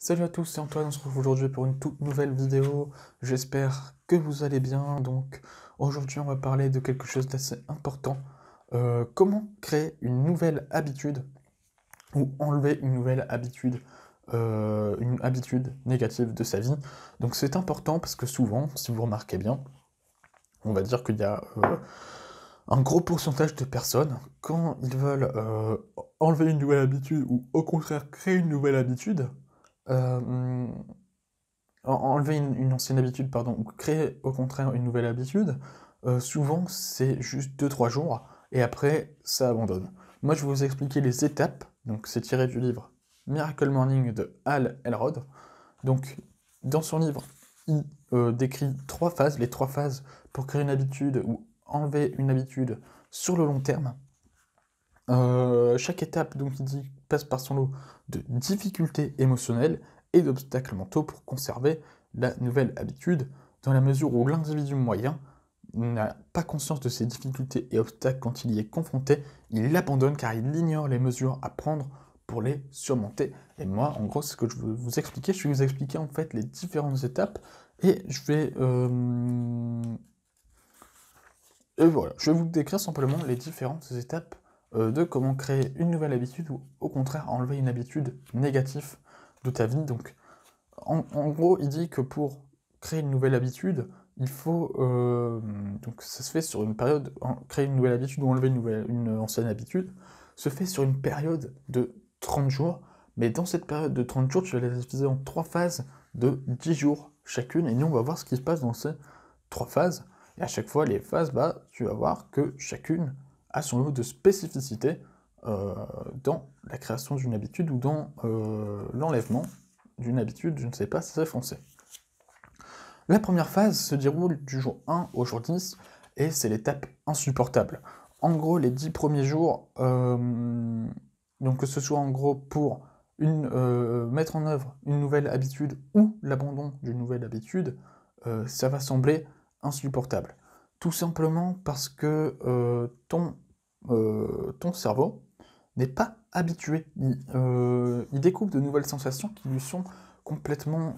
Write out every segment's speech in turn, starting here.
Salut à tous, c'est Antoine, on se retrouve aujourd'hui pour une toute nouvelle vidéo. J'espère que vous allez bien. Donc aujourd'hui on va parler de quelque chose d'assez important. Comment créer une nouvelle habitude ou enlever une habitude négative de sa vie. Donc c'est important parce que souvent, si vous remarquez bien, on va dire qu'il y a un gros pourcentage de personnes, quand ils veulent enlever une nouvelle habitude ou au contraire créer une nouvelle habitude, euh, enlever une ancienne habitude, pardon, ou créer au contraire une nouvelle habitude, souvent c'est juste 2-3 jours, et après ça abandonne. Moi je vais vous expliquer les étapes, donc c'est tiré du livre Miracle Morning de Hal Elrod. Donc dans son livre, il décrit 3 phases, les 3 phases pour créer une habitude ou enlever une habitude sur le long terme. Chaque étape, donc il dit, passe par son lot de difficultés émotionnelles et d'obstacles mentaux pour conserver la nouvelle habitude, dans la mesure où l'individu moyen n'a pas conscience de ces difficultés et obstacles quand il y est confronté, il l'abandonne car il ignore les mesures à prendre pour les surmonter. Et moi, en gros, c'est ce que je veux vous expliquer. Je vais vous expliquer en fait les différentes étapes et je vais... Et voilà, je vais vous décrire simplement les différentes étapes de comment créer une nouvelle habitude ou au contraire enlever une habitude négative de ta vie. Donc en gros, il dit que pour créer une nouvelle habitude, il faut... donc ça se fait sur une période... Créer une nouvelle habitude ou enlever une ancienne habitude se fait sur une période de 30 jours. Mais dans cette période de 30 jours, tu vas les diviser en 3 phases de 10 jours chacune. Et nous, on va voir ce qui se passe dans ces 3 phases. Et à chaque fois, les phases, tu vas voir que chacune a son lot de spécificités dans la création d'une habitude ou dans l'enlèvement d'une habitude, je ne sais pas si c'est français. La première phase se déroule du jour 1 au jour 10, et c'est l'étape insupportable. En gros, les 10 premiers jours, donc que ce soit en gros pour mettre en œuvre une nouvelle habitude ou l'abandon d'une nouvelle habitude, ça va sembler insupportable. Tout simplement parce que ton cerveau n'est pas habitué. Il découvre de nouvelles sensations qui lui sont complètement,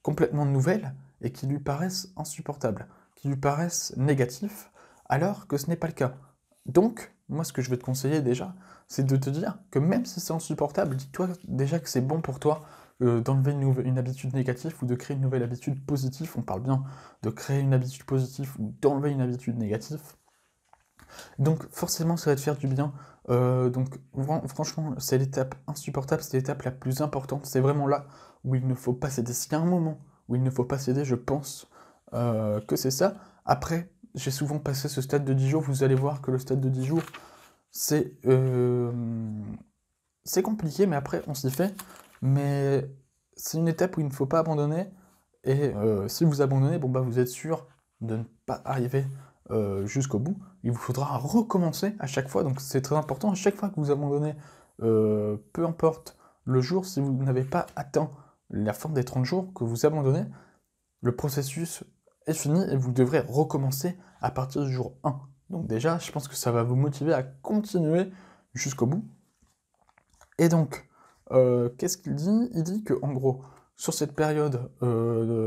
complètement nouvelles et qui lui paraissent insupportables, qui lui paraissent négatifs, alors que ce n'est pas le cas. Donc, moi, ce que je vais te conseiller déjà, c'est de te dire que même si c'est insupportable, dis-toi déjà que c'est bon pour toi d'enlever une habitude négative ou de créer une nouvelle habitude positive. On parle bien de créer une habitude positive ou d'enlever une habitude négative. Donc forcément, ça va te faire du bien. Donc franchement, c'est l'étape insupportable, c'est l'étape la plus importante. C'est vraiment là où il ne faut pas céder. S'il y a un moment où il ne faut pas céder, je pense que c'est ça. Après, j'ai souvent passé ce stade de 10 jours. Vous allez voir que le stade de 10 jours, c'est compliqué, mais après, on s'y fait. Mais c'est une étape où il ne faut pas abandonner. Et si vous abandonnez, bon, vous êtes sûr de ne pas arriver jusqu'au bout. Il vous faudra recommencer à chaque fois. Donc c'est très important. À chaque fois que vous abandonnez, peu importe le jour, si vous n'avez pas atteint la fin des 30 jours que vous abandonnez, le processus est fini et vous devrez recommencer à partir du jour 1. Donc déjà, je pense que ça va vous motiver à continuer jusqu'au bout. Et donc, qu'est-ce qu'il dit? Il dit que en gros, sur cette période,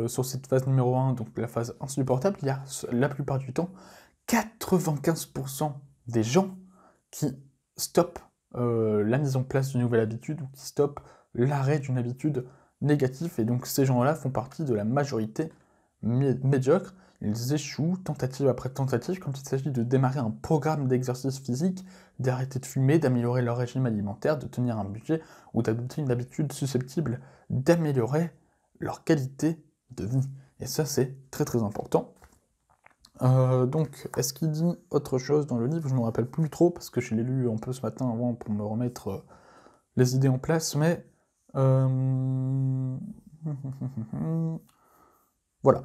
sur cette phase numéro 1, donc la phase insupportable, il y a la plupart du temps 95% des gens qui stoppent la mise en place d'une nouvelle habitude ou qui stoppent l'arrêt d'une habitude négative. Et donc ces gens-là font partie de la majorité médiocre. Ils échouent tentative après tentative quand il s'agit de démarrer un programme d'exercice physique, d'arrêter de fumer, d'améliorer leur régime alimentaire, de tenir un budget ou d'adopter une habitude susceptible d'améliorer leur qualité de vie. Et ça, c'est très très important. Donc, est-ce qu'il dit autre chose dans le livre? Je ne me rappelle plus trop parce que je l'ai lu un peu ce matin avant pour me remettre les idées en place, mais voilà.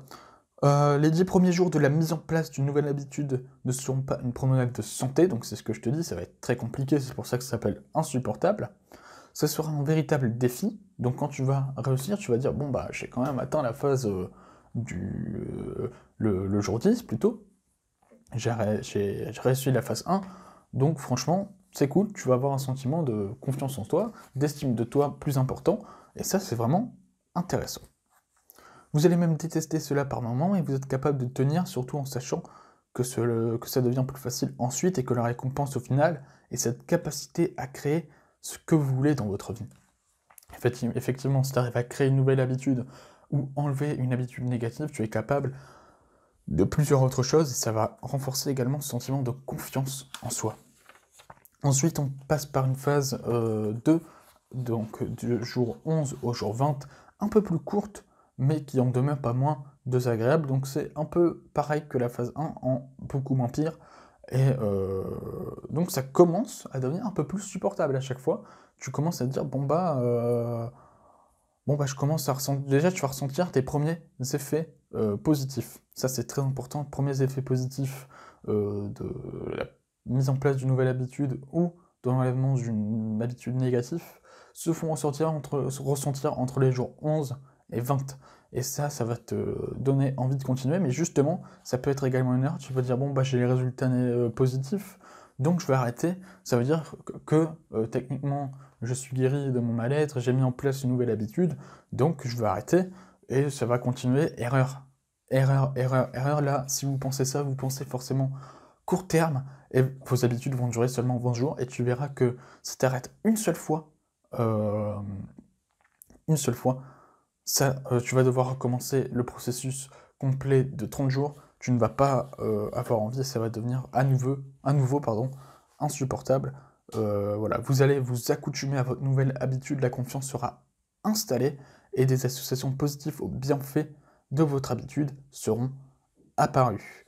Les 10 premiers jours de la mise en place d'une nouvelle habitude ne seront pas une promenade de santé, donc c'est ce que je te dis, ça va être très compliqué, c'est pour ça que ça s'appelle insupportable. Ce sera un véritable défi, donc quand tu vas réussir, tu vas dire, bon j'ai quand même atteint la phase le jour 10 plutôt, j'ai réussi la phase 1, donc franchement, c'est cool, tu vas avoir un sentiment de confiance en toi, d'estime de toi plus important, et ça c'est vraiment intéressant. Vous allez même détester cela par moments, et vous êtes capable de tenir, surtout en sachant que ça devient plus facile ensuite, et que la récompense au final est cette capacité à créer ce que vous voulez dans votre vie. Effectivement, si tu arrives à créer une nouvelle habitude, ou enlever une habitude négative, tu es capable de plusieurs autres choses, et ça va renforcer également ce sentiment de confiance en soi. Ensuite, on passe par une phase 2, donc du jour 11 au jour 20, un peu plus courte, mais qui en demeure pas moins désagréable. Donc c'est un peu pareil que la phase 1, en beaucoup moins pire. Et donc ça commence à devenir un peu plus supportable à chaque fois. Tu commences à te dire, je commence à ressentir... Déjà, tu vas ressentir tes premiers effets positifs. Ça, c'est très important. Premiers effets positifs de la mise en place d'une nouvelle habitude ou de l'enlèvement d'une habitude négative se font ressentir entre les jours 11 et 20. Et ça va te donner envie de continuer. Mais justement, ça peut être également une erreur. Tu vas dire, j'ai les résultats positifs, donc je vais arrêter. Ça veut dire que techniquement, je suis guéri de mon mal-être, j'ai mis en place une nouvelle habitude, donc je vais arrêter, et ça va continuer. Erreur. Là, si vous pensez ça, vous pensez forcément court terme, et vos habitudes vont durer seulement 20 jours, et tu verras que si tu arrêtes une seule fois, tu vas devoir recommencer le processus complet de 30 jours, tu ne vas pas avoir envie, et ça va devenir à nouveau, insupportable. Voilà, vous allez vous accoutumer à votre nouvelle habitude, la confiance sera installée, et des associations positives aux bienfaits de votre habitude seront apparues.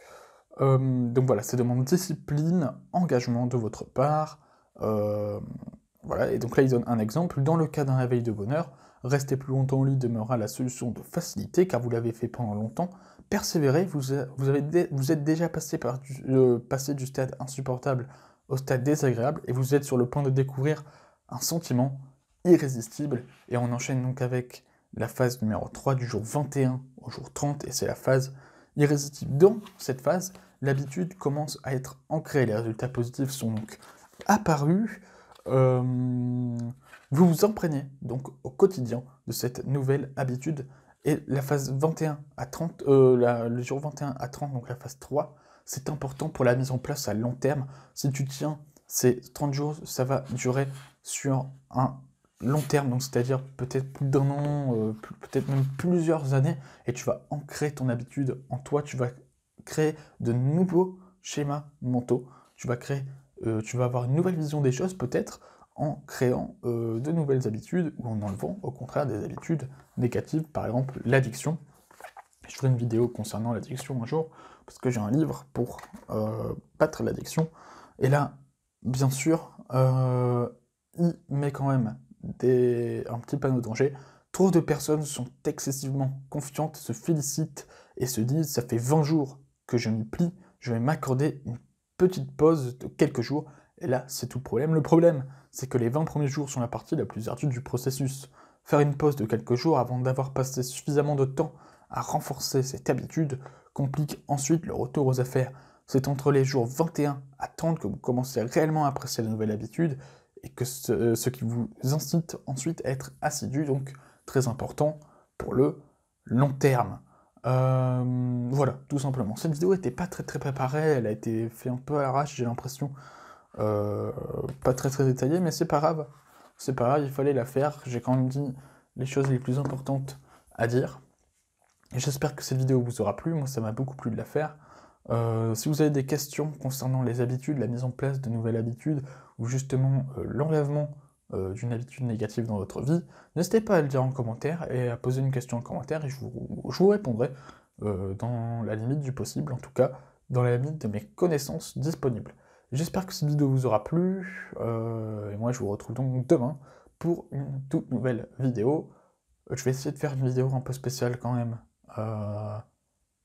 Donc voilà, ça demande discipline, engagement de votre part. Voilà, et donc là il donne un exemple. Dans le cas d'un réveil de bonheur, rester plus longtemps au lit demeurera la solution de facilité, car vous l'avez fait pendant longtemps. Persévérez, vous êtes déjà passé du stade insupportable au stade désagréable, et vous êtes sur le point de découvrir un sentiment irrésistible. Et on enchaîne donc avec la phase numéro 3, du jour 21 au jour 30, et c'est la phase irrésistible. Dans cette phase, l'habitude commence à être ancrée, les résultats positifs sont donc apparus. Vous vous imprégnez donc au quotidien de cette nouvelle habitude, et la phase 21 à 30, le jour 21 à 30, donc la phase 3, c'est important pour la mise en place à long terme. Si tu tiens ces 30 jours, ça va durer sur un long terme, donc c'est-à-dire peut-être plus d'1 an, peut-être même plusieurs années, et tu vas ancrer ton habitude en toi, tu vas créer de nouveaux schémas mentaux, tu vas avoir une nouvelle vision des choses peut-être en créant de nouvelles habitudes, ou en enlevant au contraire des habitudes négatives, par exemple l'addiction. Je ferai une vidéo concernant l'addiction un jour, parce que j'ai un livre pour battre l'addiction, et là, bien sûr, il met quand même un petit panneau danger. Trop de personnes sont excessivement confiantes, se félicitent et se disent « ça fait 20 jours que je m'y plie, je vais m'accorder une petite pause de quelques jours ». Et là, c'est tout le problème. Le problème, c'est que les 20 premiers jours sont la partie la plus ardue du processus. Faire une pause de quelques jours avant d'avoir passé suffisamment de temps à renforcer cette habitude complique ensuite le retour aux affaires. C'est entre les jours 21 à 30 que vous commencez réellement à apprécier la nouvelle habitude, et que ce qui vous incite ensuite à être assidu, donc très important pour le long terme. Voilà, tout simplement. Cette vidéo n'était pas très préparée, elle a été faite un peu à l'arrache, j'ai l'impression. Pas très détaillée, mais c'est pas grave. C'est pas grave, il fallait la faire. J'ai quand même dit les choses les plus importantes à dire. Et j'espère que cette vidéo vous aura plu, moi ça m'a beaucoup plu de la faire. Si vous avez des questions concernant les habitudes, la mise en place de nouvelles habitudes, ou justement l'enlèvement d'une habitude négative dans votre vie, n'hésitez pas à le dire en commentaire, et à poser une question en commentaire, et je vous répondrai dans la limite du possible, en tout cas dans la limite de mes connaissances disponibles. J'espère que cette vidéo vous aura plu, et moi je vous retrouve donc demain pour une toute nouvelle vidéo. Je vais essayer de faire une vidéo un peu spéciale quand même.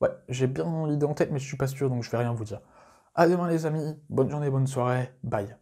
Ouais, j'ai bien l'idée en tête, mais je suis pas sûr, donc je vais rien vous dire. À demain les amis, bonne journée, bonne soirée, bye.